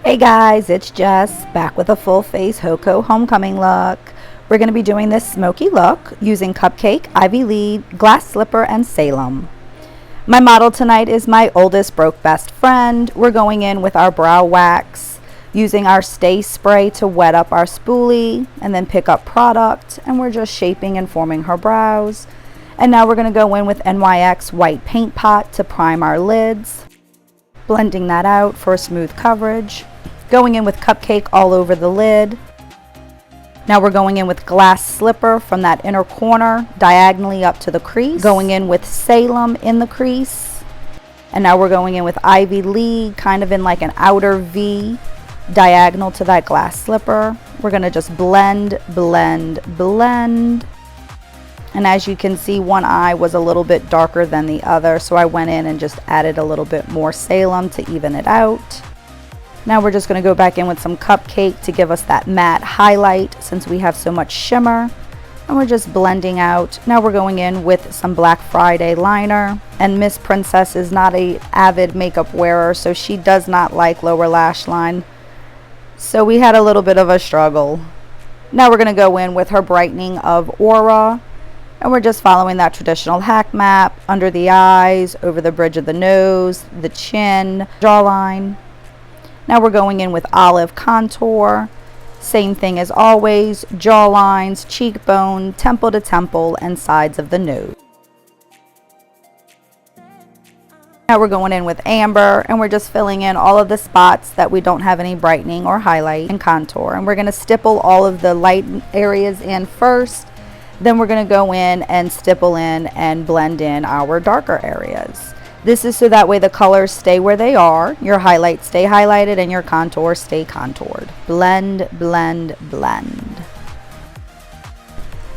Hey guys, it's Jess back with a full face HOCO homecoming look. We're going to be doing this smoky look using Cupcake, Ivy Lead, Glass Slipper, and Salem. My model tonight is my oldest broke best friend. We're going in with our brow wax, using our Stay Spray to wet up our spoolie and then pick up product, and we're just shaping and forming her brows. And now we're going to go in with NYX white paint pot to prime our lids, blending that out for a smooth coverage. Going in with Cupcake all over the lid. Now we're going in with Glass Slipper from that inner corner diagonally up to the crease. Going in with Salem in the crease. And now we're going in with Ivy Lead kind of in like an outer V diagonal to that Glass Slipper. We're going to just blend, blend, blend. And as you can see, one eye was a little bit darker than the other, so I went in and just added a little bit more Salem to even it out. Now we're just going to go back in with some Cupcake to give us that matte highlight since we have so much shimmer. And we're just blending out. Now we're going in with some Black Friday liner. And Miss Princess is not an avid makeup wearer, so she does not like lower lash line. So we had a little bit of a struggle. Now we're going to go in with her brightening of Aura. And we're just following that traditional HAC map under the eyes, over the bridge of the nose, the chin, jawline. Now we're going in with Olive Contour. Same thing as always, jaw lines, cheekbone, temple to temple, and sides of the nose. Now we're going in with Amber, and we're just filling in all of the spots that we don't have any brightening or highlight and contour. And we're going to stipple all of the light areas in first. Then we're going to go in and stipple in and blend in our darker areas. This is so that way the colors stay where they are, your highlights stay highlighted, and your contours stay contoured. Blend, blend, blend.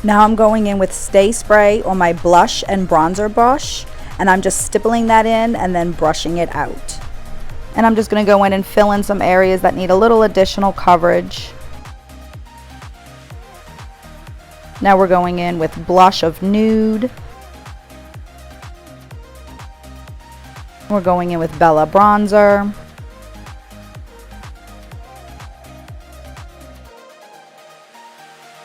Now I'm going in with Stay Spray on my blush and bronzer brush, and I'm just stippling that in and then brushing it out. And I'm just going to go in and fill in some areas that need a little additional coverage. Now we're going in with Blush of Nude. We're going in with Bella Bronzer.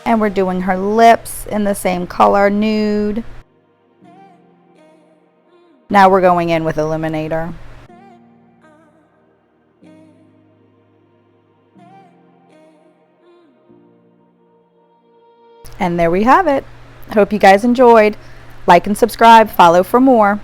And we're doing her lips in the same color, Nude. Now we're going in with Illuminator. And there we have it. Hope you guys enjoyed. Like and subscribe, follow for more.